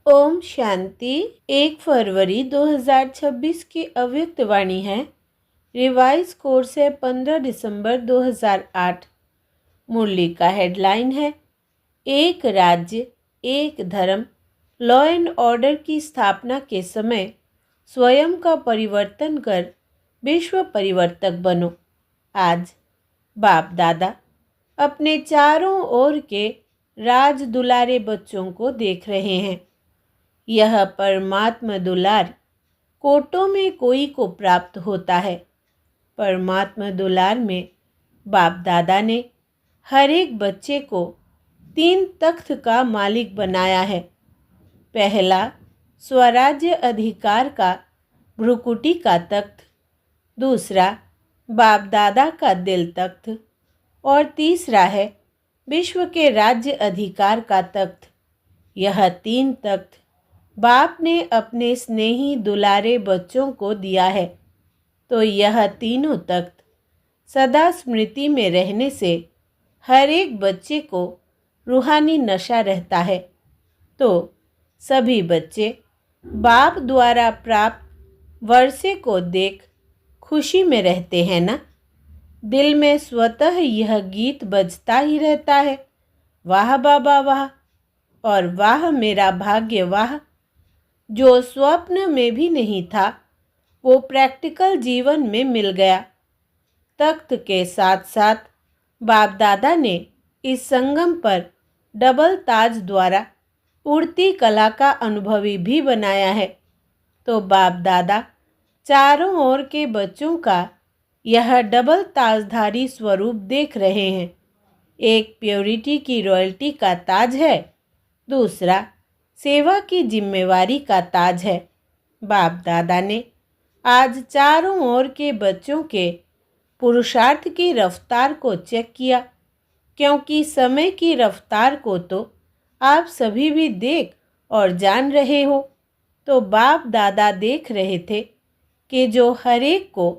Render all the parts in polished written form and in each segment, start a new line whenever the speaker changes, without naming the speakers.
ओम शांति। 1 फरवरी 2026 की अव्यक्त वाणी है। रिवाइज कोर्स है 15 दिसंबर 2008। मुरली का हेडलाइन है एक राज्य एक धर्म। लॉ एंड ऑर्डर की स्थापना के समय स्वयं का परिवर्तन कर विश्व परिवर्तक बनो। आज बाप दादा अपने चारों ओर के राज दुलारे बच्चों को देख रहे हैं। यह परमात्मा दुलार कोटों में कोई को प्राप्त होता है। परमात्मा दुलार में बाप दादा ने हर एक बच्चे को 3 तख्त का मालिक बनाया है। पहला स्वराज्य अधिकार का भ्रुकुटी का तख्त, दूसरा बाप दादा का दिल तख्त और तीसरा है विश्व के राज्य अधिकार का तख्त। यह 3 तख्त बाप ने अपने स्नेही दुलारे बच्चों को दिया है। तो यह तीनों तख्त सदा स्मृति में रहने से हर एक बच्चे को रूहानी नशा रहता है। तो सभी बच्चे बाप द्वारा प्राप्त वर्षे को देख खुशी में रहते हैं ना। दिल में स्वतः यह गीत बजता ही रहता है, वाह बाबा वाह और वाह मेरा भाग्य वाह। जो स्वप्न में भी नहीं था वो प्रैक्टिकल जीवन में मिल गया। तख्त के साथ साथ बाप दादा ने इस संगम पर डबल ताज द्वारा उड़ती कला का अनुभवी भी बनाया है। तो बाप दादा चारों ओर के बच्चों का यह डबल ताजधारी स्वरूप देख रहे हैं। एक प्योरिटी की रॉयल्टी का ताज है, दूसरा सेवा की जिम्मेवारी का ताज है। बाप दादा ने आज चारों ओर के बच्चों के पुरुषार्थ की रफ्तार को चेक किया, क्योंकि समय की रफ्तार को तो आप सभी भी देख और जान रहे हो। तो बाप दादा देख रहे थे कि जो हर एक को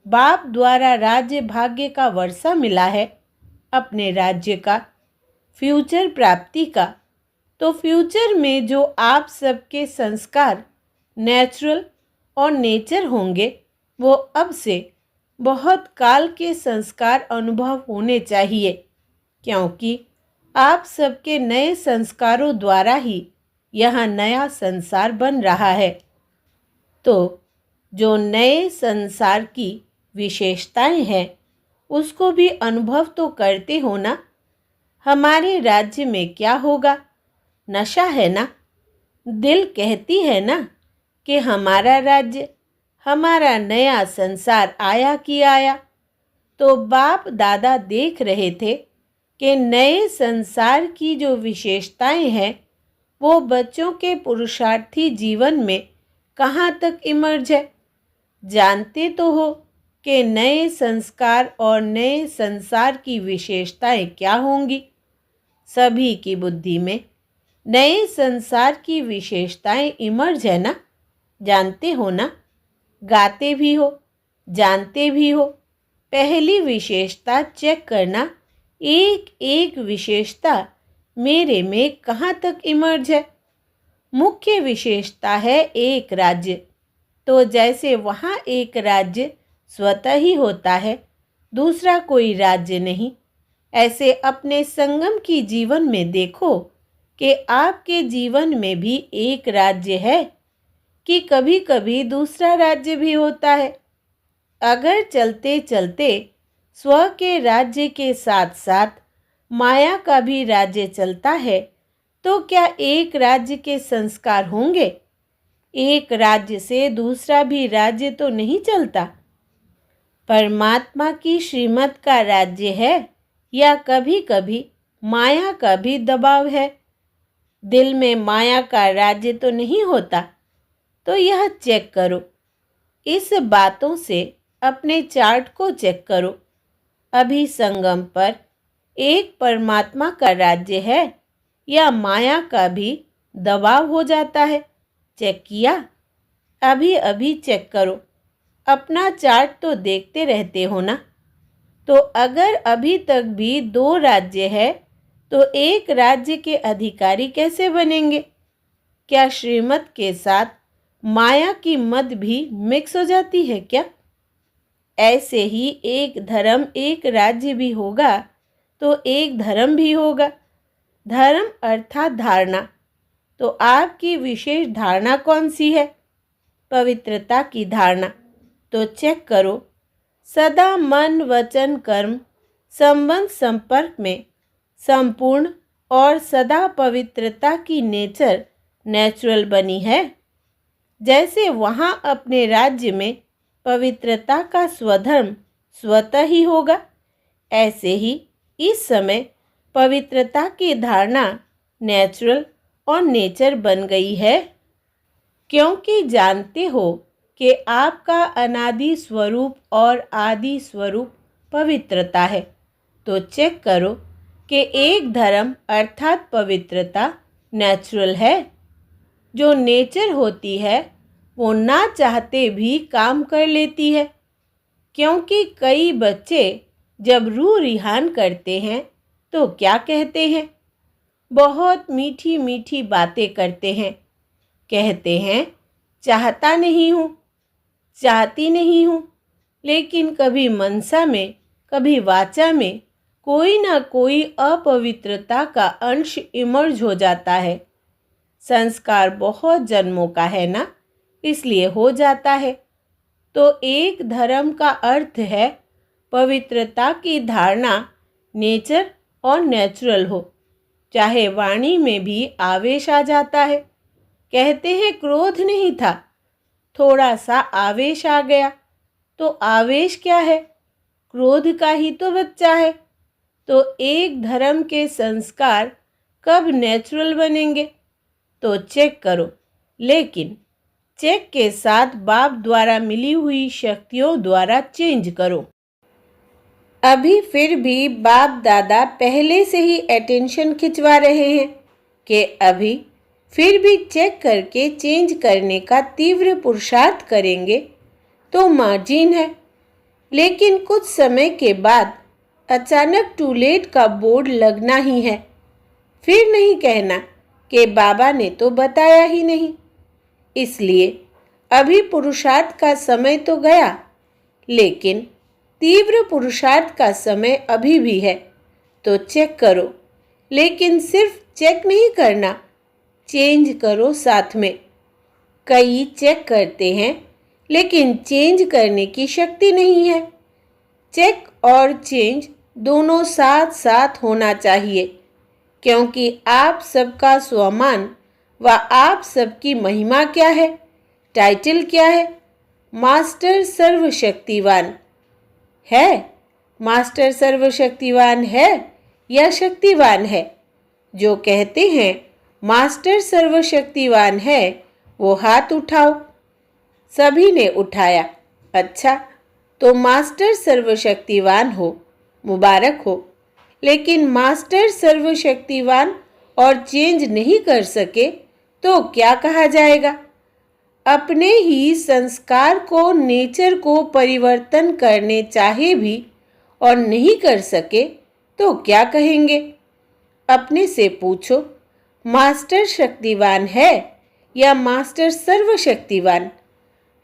बाप द्वारा राज्य भाग्य का वर्षा मिला है, अपने राज्य का, फ्यूचर प्राप्ति का, तो फ्यूचर में जो आप सबके संस्कार नेचुरल और नेचर होंगे वो अब से बहुत काल के संस्कार अनुभव होने चाहिए, क्योंकि आप सबके नए संस्कारों द्वारा ही यह नया संसार बन रहा है। तो जो नए संसार की विशेषताएं हैं उसको भी अनुभव तो करते हो ना। हमारे राज्य में क्या होगा? नशा है ना। दिल कहती है ना कि हमारा राज्य, हमारा नया संसार आया कि आया। तो बाप दादा देख रहे थे कि नए संसार की जो विशेषताएं हैं वो बच्चों के पुरुषार्थी जीवन में कहाँ तक इमर्ज है। जानते तो हो कि नए संस्कार और नए संसार की विशेषताएं क्या होंगी। सभी की बुद्धि में नए संसार की विशेषताएं इमर्ज है ना। जानते हो ना, गाते भी हो, जानते भी हो। पहली विशेषता चेक करना, एक एक विशेषता मेरे में कहाँ तक इमर्ज है। मुख्य विशेषता है एक राज्य। तो जैसे वहाँ एक राज्य स्वतः ही होता है, दूसरा कोई राज्य नहीं, ऐसे अपने संगम की जीवन में देखो कि आपके जीवन में भी एक राज्य है कि कभी कभी दूसरा राज्य भी होता है। अगर चलते चलते स्व के राज्य के साथ साथ माया का भी राज्य चलता है तो क्या एक राज्य के संस्कार होंगे? एक राज्य से दूसरा भी राज्य तो नहीं चलता। परमात्मा की श्रीमत का राज्य है या कभी कभी माया का भी दबाव है। दिल में माया का राज्य तो नहीं होता। तो यह चेक करो। इस बातों से अपने चार्ट को चेक करो। अभी संगम पर एक परमात्मा का राज्य है या माया का भी दबाव हो जाता है? चेक किया? अभी अभी चेक करो। अपना चार्ट तो देखते रहते हो ना। तो अगर अभी तक भी 2 राज्य है तो एक राज्य के अधिकारी कैसे बनेंगे? क्या श्रीमत के साथ माया की मद भी मिक्स हो जाती है क्या? ऐसे ही एक धर्म एक राज्य भी होगा तो एक धर्म भी होगा। धर्म अर्थात धारणा। तो आपकी विशेष धारणा कौन सी है? पवित्रता की धारणा। तो चेक करो, सदा मन वचन कर्म संबंध संपर्क में संपूर्ण और सदा पवित्रता की नेचर नेचुरल बनी है। जैसे वहाँ अपने राज्य में पवित्रता का स्वधर्म स्वतः ही होगा, ऐसे ही इस समय पवित्रता की धारणा नेचुरल और नेचर बन गई है। क्योंकि जानते हो कि आपका अनादि स्वरूप और आदि स्वरूप पवित्रता है, तो चेक करो कि एक धर्म अर्थात पवित्रता नेचुरल है। जो नेचर होती है वो ना चाहते भी काम कर लेती है। क्योंकि कई बच्चे जब रूह रिहान करते हैं तो क्या कहते हैं? बहुत मीठी मीठी बातें करते हैं। कहते हैं चाहता नहीं हूँ, चाहती नहीं हूँ, लेकिन कभी मनसा में कभी वाचा में कोई ना कोई अपवित्रता का अंश इमर्ज हो जाता है। संस्कार बहुत जन्मों का है ना, इसलिए हो जाता है। तो एक धर्म का अर्थ है पवित्रता की धारणा नेचर और नेचुरल हो। चाहे वाणी में भी आवेश आ जाता है। कहते हैं क्रोध नहीं था, थोड़ा सा आवेश आ गया। तो आवेश क्या है? क्रोध का ही तो बच्चा है। तो एक धर्म के संस्कार कब नेचुरल बनेंगे? तो चेक करो, लेकिन चेक के साथ बाप द्वारा मिली हुई शक्तियों द्वारा चेंज करो। अभी फिर भी बाप दादा पहले से ही अटेंशन खिंचवा रहे हैं कि अभी फिर भी चेक करके चेंज करने का तीव्र पुरुषार्थ करेंगे तो मार्जिन है। लेकिन कुछ समय के बाद अचानक टू लेट का बोर्ड लगना ही है। फिर नहीं कहना कि बाबा ने तो बताया ही नहीं। इसलिए अभी पुरुषार्थ का समय तो गया, लेकिन तीव्र पुरुषार्थ का समय अभी भी है। तो चेक करो, लेकिन सिर्फ चेक नहीं करना, चेंज करो साथ में। कई चेक करते हैं लेकिन चेंज करने की शक्ति नहीं है। चेक और चेंज दोनों साथ साथ होना चाहिए, क्योंकि आप सबका स्वमान व आप सबकी महिमा क्या है? टाइटल क्या है? मास्टर सर्वशक्तिवान है। मास्टर सर्वशक्तिवान है या शक्तिवान है? जो कहते हैं मास्टर सर्वशक्तिवान है वो हाथ उठाओ। सभी ने उठाया। अच्छा, तो मास्टर सर्वशक्तिवान हो, मुबारक हो। लेकिन मास्टर सर्वशक्तिवान और चेंज नहीं कर सके तो क्या कहा जाएगा? अपने ही संस्कार को नेचर को परिवर्तन करने चाहे भी और नहीं कर सके तो क्या कहेंगे? अपने से पूछो, मास्टर शक्तिवान है या मास्टर सर्वशक्तिवान?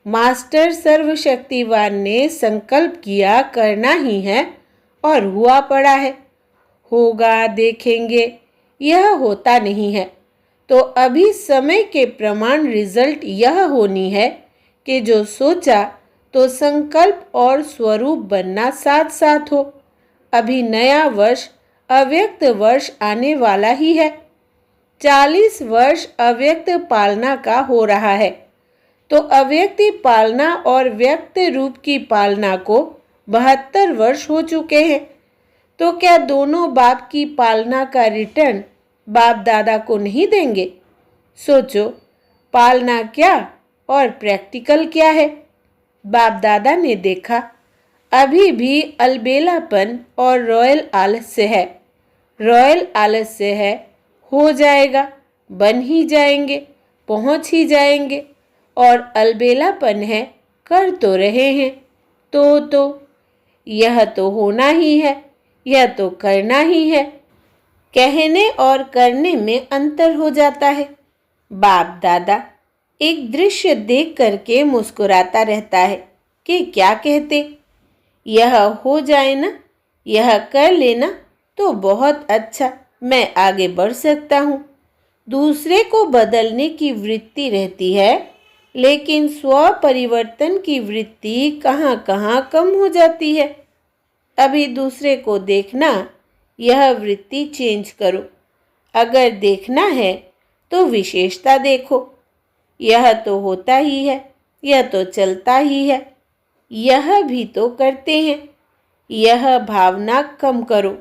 मास्टर सर्वशक्तिवान ने संकल्प किया करना ही है और हुआ पड़ा है। होगा देखेंगे, यह होता नहीं है। तो अभी समय के प्रमाण रिजल्ट यह होनी है कि जो सोचा तो संकल्प और स्वरूप बनना साथ साथ हो। अभी नया वर्ष अव्यक्त वर्ष आने वाला ही है। 40 वर्ष अव्यक्त पालना का हो रहा है। तो अव्यक्ति पालना और व्यक्त रूप की पालना को 72 वर्ष हो चुके हैं। तो क्या दोनों बाप की पालना का रिटर्न बाप दादा को नहीं देंगे? सोचो, पालना क्या और प्रैक्टिकल क्या है? बाप दादा ने देखा अभी भी अलबेलापन और रॉयल आलस्य है। रॉयल आलस्य है, हो जाएगा, बन ही जाएंगे, पहुंच ही जाएंगे। और अलबेलापन है, कर तो रहे हैं। तो यह तो होना ही है, यह तो करना ही है। कहने और करने में अंतर हो जाता है। बाप दादा एक दृश्य देख करके मुस्कुराता रहता है कि क्या कहते, यह हो जाए ना, यह कर लेना तो बहुत अच्छा, मैं आगे बढ़ सकता हूँ। दूसरे को बदलने की वृत्ति रहती है, लेकिन स्व परिवर्तन की वृत्ति कहाँ कहाँ कम हो जाती है। अभी दूसरे को देखना, यह वृत्ति चेंज करो। अगर देखना है तो विशेषता देखो, यह तो होता ही है, यह तो चलता ही है, यह भी तो करते हैं। यह भावना कम करो,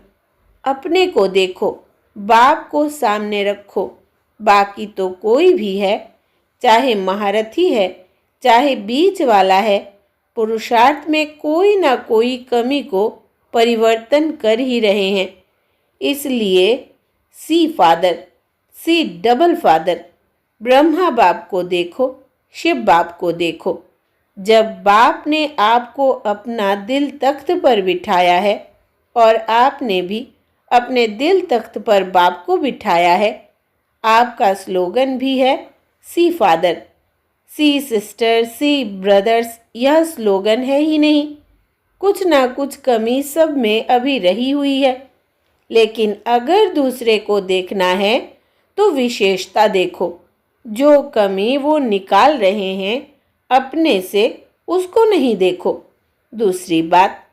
अपने को देखो, बाप को सामने रखो। बाकी तो कोई भी है, चाहे महारथी है, चाहे बीच वाला है, पुरुषार्थ में कोई ना कोई कमी को परिवर्तन कर ही रहे हैं। इसलिए see father, see double father, Brahma बाप को देखो, शिव बाप को देखो। जब बाप ने आपको अपना दिल तख्त पर बिठाया है और आपने भी अपने दिल तख्त पर बाप को बिठाया है, आपका स्लोगन भी है सी फादर, सी सिस्टर, सी ब्रदर्स। यह स्लोगन है ही नहीं, कुछ ना कुछ कमी सब में अभी रही हुई है। लेकिन अगर दूसरे को देखना है तो विशेषता देखो, जो कमी वो निकाल रहे हैं अपने से, उसको नहीं देखो। दूसरी बात,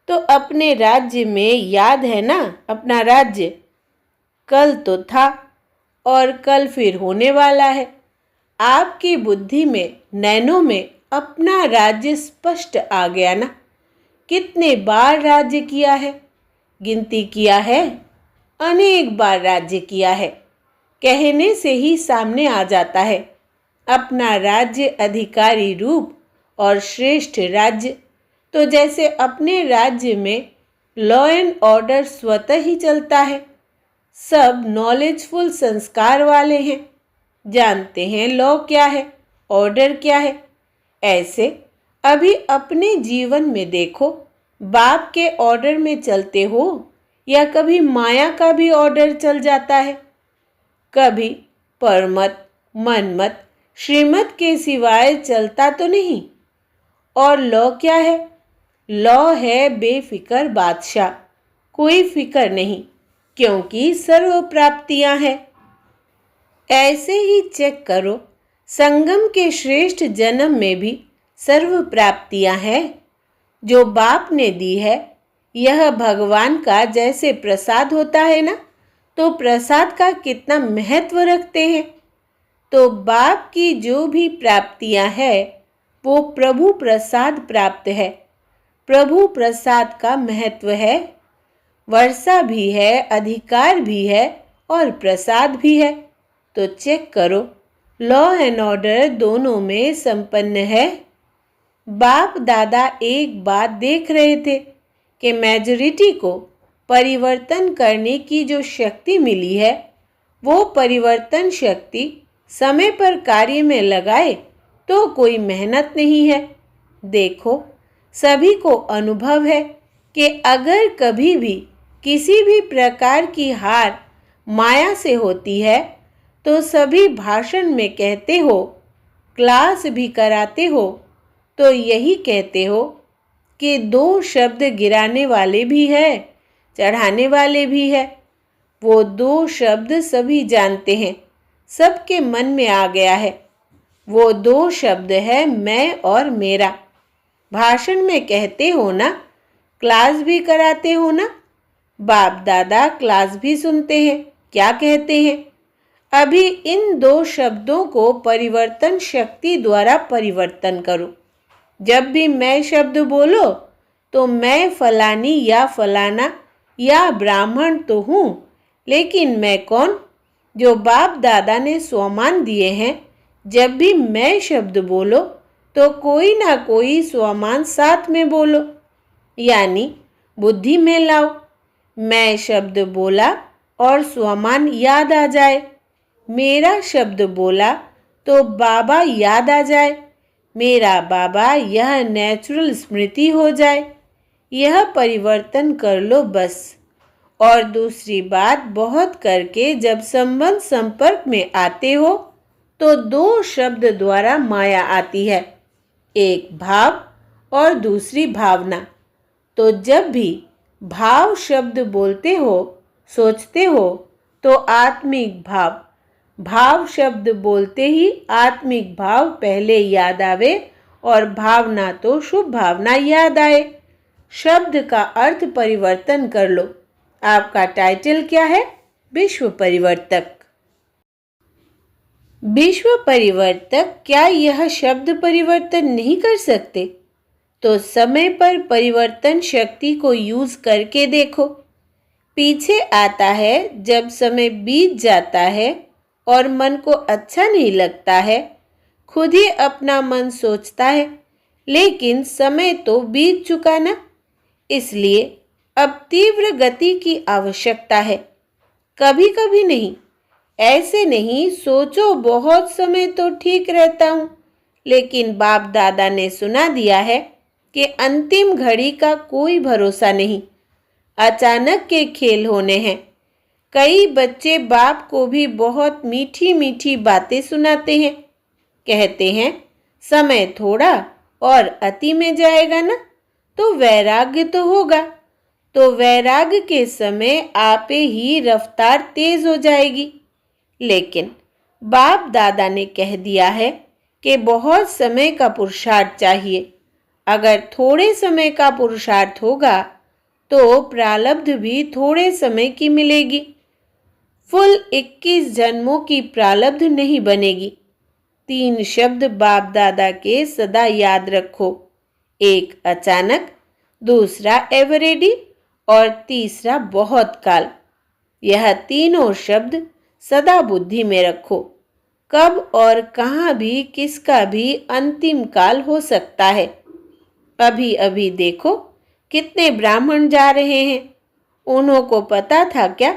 तो अपने राज्य में याद है ना, अपना राज्य कल तो था और कल फिर होने वाला है। आपकी बुद्धि में, नैनों में अपना राज्य स्पष्ट आ गया ना। कितने बार राज्य किया है, गिनती किया है, अनेक बार राज्य किया है। कहने से ही सामने आ जाता है अपना राज्य, अधिकारी रूप और श्रेष्ठ राज्य। तो जैसे अपने राज्य में लॉ एंड ऑर्डर स्वतः ही चलता है, सब नॉलेजफुल संस्कार वाले हैं, जानते हैं लॉ क्या है, ऑर्डर क्या है। ऐसे अभी अपने जीवन में देखो, बाप के ऑर्डर में चलते हो या कभी माया का भी ऑर्डर चल जाता है। कभी परमत, मनमत, श्रीमत के सिवाय चलता तो नहीं। और लॉ क्या है? लॉ है बेफिक्र बादशाह, कोई फिक्र नहीं, क्योंकि सर्व प्राप्तियां हैं। ऐसे ही चेक करो, संगम के श्रेष्ठ जन्म में भी सर्व प्राप्तियां हैं जो बाप ने दी है। यह भगवान का जैसे प्रसाद होता है ना, तो प्रसाद का कितना महत्व रखते हैं। तो बाप की जो भी प्राप्तियां हैं वो प्रभु प्रसाद प्राप्त है। प्रभु प्रसाद का महत्व है, वर्षा भी है, अधिकार भी है और प्रसाद भी है। तो चेक करो, लॉ एंड ऑर्डर दोनों में संपन्न है। बाप दादा एक बात देख रहे थे कि मेजॉरिटी को परिवर्तन करने की जो शक्ति मिली है, वो परिवर्तन शक्ति समय पर कार्य में लगाए तो कोई मेहनत नहीं है। देखो, सभी को अनुभव है कि अगर कभी भी किसी भी प्रकार की हार माया से होती है तो सभी भाषण में कहते हो, क्लास भी कराते हो तो यही कहते हो कि दो शब्द गिराने वाले भी है, चढ़ाने वाले भी है। वो दो शब्द सभी जानते हैं, सबके मन में आ गया है। वो दो शब्द है मैं और मेरा। भाषण में कहते हो ना, क्लास भी कराते हो ना, बाप दादा क्लास भी सुनते हैं। क्या कहते हैं? अभी इन दो शब्दों को परिवर्तन शक्ति द्वारा परिवर्तन करो। जब भी मैं शब्द बोलो तो मैं फलानी या फलाना या ब्राह्मण तो हूँ, लेकिन मैं कौन? जो बाप दादा ने स्वमान दिए हैं। जब भी मैं शब्द बोलो तो कोई ना कोई स्वमान साथ में बोलो, यानी बुद्धि में लाओ। मैं शब्द बोला और स्वमान याद आ जाए, मेरा शब्द बोला तो बाबा याद आ जाए, मेरा बाबा, यह नेचुरल स्मृति हो जाए। यह परिवर्तन कर लो बस। और दूसरी बात, बहुत करके जब संबंध संपर्क में आते हो तो दो शब्द द्वारा माया आती है, एक भाव और दूसरी भावना। तो जब भी भाव शब्द बोलते हो, सोचते हो, तो आत्मिक भाव, भाव शब्द बोलते ही आत्मिक भाव पहले याद आवे और भावना तो शुभ भावना याद आए। शब्द का अर्थ परिवर्तन कर लो। आपका टाइटल क्या है? विश्व परिवर्तक। विश्व परिवर्तक, क्या यह शब्द परिवर्तन नहीं कर सकते? तो समय पर परिवर्तन शक्ति को यूज करके देखो। पीछे आता है जब समय बीत जाता है और मन को अच्छा नहीं लगता है, खुद ही अपना मन सोचता है, लेकिन समय तो बीत चुका ना, इसलिए अब तीव्र गति की आवश्यकता है। कभी कभी नहीं, ऐसे नहीं सोचो बहुत समय तो ठीक रहता हूँ, लेकिन बाप दादा ने सुना दिया है कि अंतिम घड़ी का कोई भरोसा नहीं, अचानक के खेल होने हैं। कई बच्चे बाप को भी बहुत मीठी मीठी बातें सुनाते हैं, कहते हैं समय थोड़ा और अति में जाएगा ना, तो वैराग्य तो होगा। तो वैराग्य के समय आपे ही रफ्तार तेज हो जाएगी। लेकिन बाप दादा ने कह दिया है कि बहुत समय का पुरुषार्थ चाहिए। अगर थोड़े समय का पुरुषार्थ होगा तो प्रारब्ध भी थोड़े समय की मिलेगी। फुल 21 जन्मों की प्रारब्ध नहीं बनेगी। 3 शब्द बाप दादा के सदा याद रखो, एक अचानक, दूसरा एवरेडी और तीसरा बहुत काल। यह तीनों शब्द सदा बुद्धि में रखो। कब और कहाँ भी किसका भी अंतिम काल हो सकता है। अभी अभी देखो कितने ब्राह्मण जा रहे हैं, उन्हों को पता था क्या?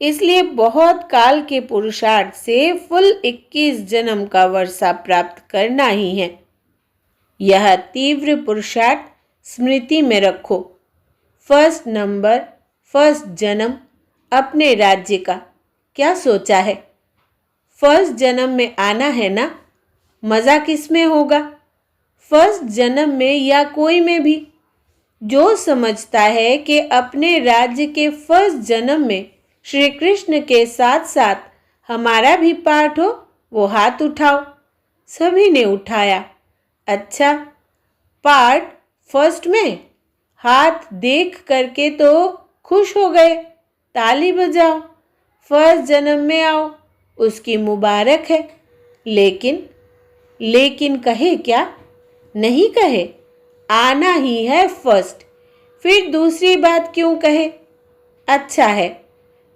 इसलिए बहुत काल के पुरुषार्थ से फुल 21 जन्म का वर्षा प्राप्त करना ही है। यह तीव्र पुरुषार्थ स्मृति में रखो। फर्स्ट नंबर, फर्स्ट जन्म, अपने राज्य का क्या सोचा है? फर्स्ट जन्म में आना है ना, मज़ा किस में होगा? फर्स्ट जन्म में या कोई में भी। जो समझता है कि अपने राज्य के फर्स्ट जन्म में श्री कृष्ण के साथ साथ हमारा भी पार्ट हो, वो हाथ उठाओ। सभी ने उठाया। अच्छा, पार्ट फर्स्ट में? हाथ देख करके तो खुश हो गए, ताली बजाओ। फर्स्ट जन्म में आओ, उसकी मुबारक है। लेकिन कहे क्या? नहीं कहे, आना ही है फर्स्ट, फिर दूसरी बात क्यों कहे? अच्छा है,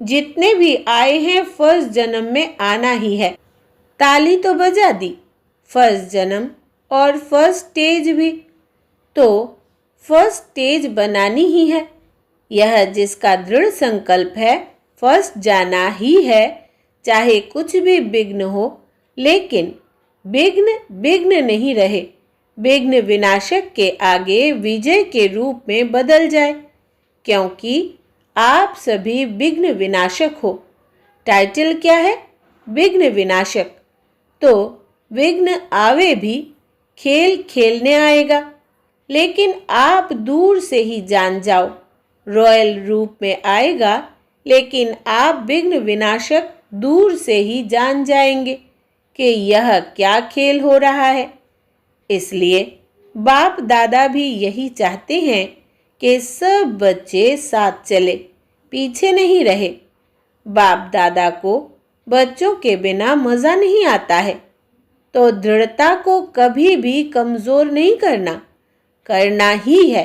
जितने भी आए हैं फर्स्ट जन्म में आना ही है। ताली तो बजा दी। फर्स्ट जन्म और फर्स्ट स्टेज भी, तो फर्स्ट स्टेज बनानी ही है। यह जिसका दृढ़ संकल्प है, फर्स्ट जाना ही है, चाहे कुछ भी विघ्न हो। लेकिन विघ्न नहीं रहे, विघ्न विनाशक के आगे विजय के रूप में बदल जाए, क्योंकि आप सभी विघ्न विनाशक हो। टाइटल क्या है? विघ्न विनाशक। तो विघ्न आवे भी, खेल खेलने आएगा, लेकिन आप दूर से ही जान जाओ। रॉयल रूप में आएगा, लेकिन आप विघ्न विनाशक दूर से ही जान जाएंगे कि यह क्या खेल हो रहा है। इसलिए बाप दादा भी यही चाहते हैं कि सब बच्चे साथ चले, पीछे नहीं रहे। बाप दादा को बच्चों के बिना मज़ा नहीं आता है, तो दृढ़ता को कभी भी कमज़ोर नहीं करना ही है।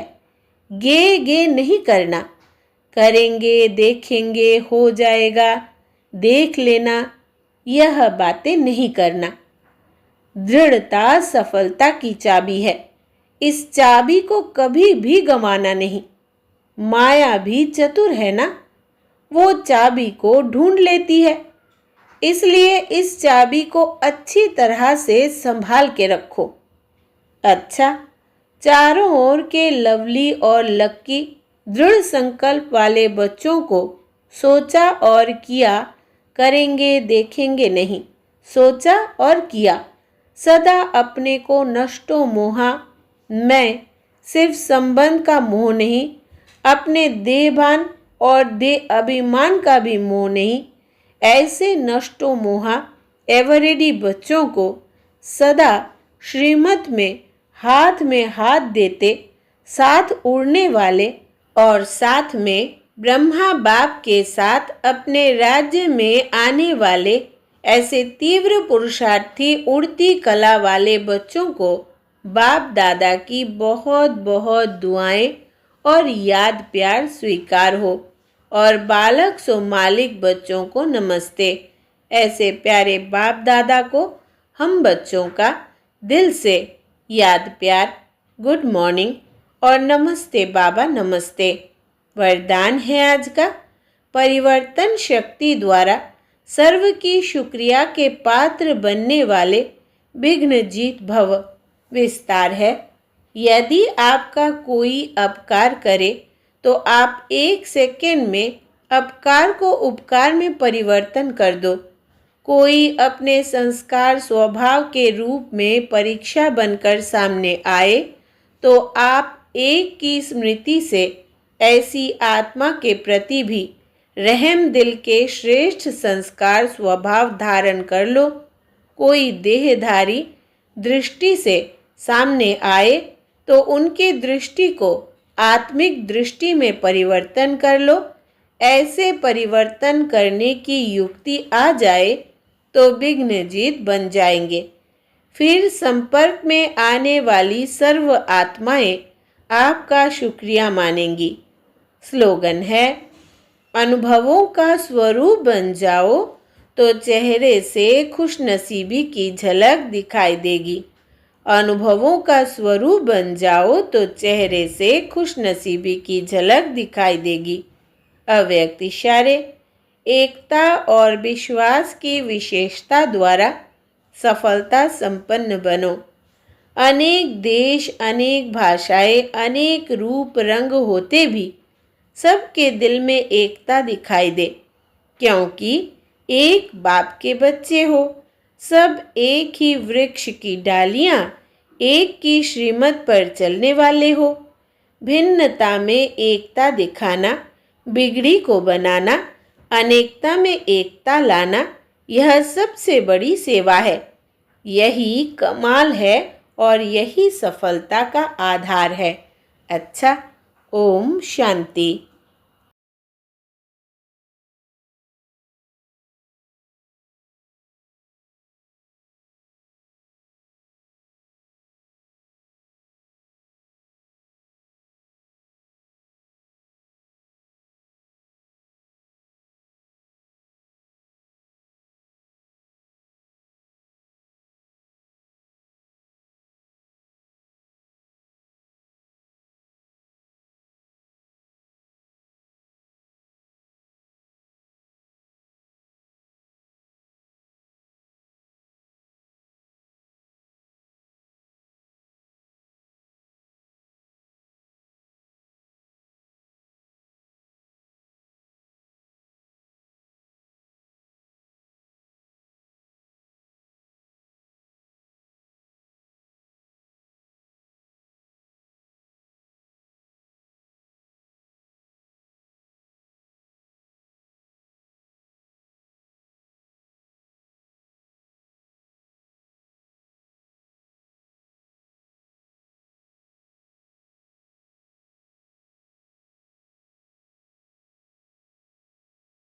गे नहीं करना, करेंगे, देखेंगे, हो जाएगा, देख लेना, यह बातें नहीं करना। दृढ़ता सफलता की चाबी है। इस चाबी को कभी भी गंवाना नहीं। माया भी चतुर है ना, वो चाबी को ढूंढ लेती है। इसलिए इस चाबी को अच्छी तरह से संभाल के रखो। अच्छा, चारों ओर के लवली और लक्की दृढ़ संकल्प वाले बच्चों को सोचा और किया, करेंगे, देखेंगे नहीं, सोचा और किया। सदा अपने को नष्टो मोहा, मैं सिर्फ संबंध का मोह नहीं, अपने देहभान और देह अभिमान का भी मोह नहीं। ऐसे नष्टो मोहा एवरेडी बच्चों को सदा श्रीमत में हाथ देते, साथ उड़ने वाले और साथ में ब्रह्मा बाप के साथ अपने राज्य में आने वाले ऐसे तीव्र पुरुषार्थी उड़ती कला वाले बच्चों को बाप दादा की बहुत बहुत दुआएं और याद प्यार स्वीकार हो। और बालक सो मालिक बच्चों को नमस्ते। ऐसे प्यारे बाप दादा को हम बच्चों का दिल से याद प्यार, गुड मॉर्निंग और नमस्ते बाबा नमस्ते। वरदान है आज का, परिवर्तन शक्ति द्वारा सर्व की शुक्रिया के पात्र बनने वाले विघ्नजीत भव। विस्तार है, यदि आपका कोई अपकार करे तो आप 1 सेकेंड में अपकार को उपकार में परिवर्तन कर दो। कोई अपने संस्कार स्वभाव के रूप में परीक्षा बनकर सामने आए तो आप एक की स्मृति से ऐसी आत्मा के प्रति भी रहम दिल के श्रेष्ठ संस्कार स्वभाव धारण कर लो। कोई देहधारी दृष्टि से सामने आए तो उनके दृष्टि को आत्मिक दृष्टि में परिवर्तन कर लो। ऐसे परिवर्तन करने की युक्ति आ जाए तो विघ्नजीत बन जाएंगे। फिर संपर्क में आने वाली सर्व आत्माएं आपका शुक्रिया मानेंगी। स्लोगन है, अनुभवों का स्वरूप बन जाओ तो चेहरे से खुशनसीबी की झलक दिखाई देगी। अनुभवों का स्वरूप बन जाओ तो चेहरे से खुशनसीबी की झलक दिखाई देगी। अव्यक्त इशारे, एकता और विश्वास की विशेषता द्वारा सफलता संपन्न बनो। अनेक देश, अनेक भाषाएं, अनेक रूप रंग होते भी सबके दिल में एकता दिखाई दे, क्योंकि एक बाप के बच्चे हो। सब एक ही वृक्ष की डालियां, एक की श्रीमत पर चलने वाले हो। भिन्नता में एकता दिखाना, बिगड़ी को बनाना, अनेकता में एकता लाना, यह सबसे बड़ी सेवा है। यही कमाल है और यही सफलता का आधार है। अच्छा, ओम शांति।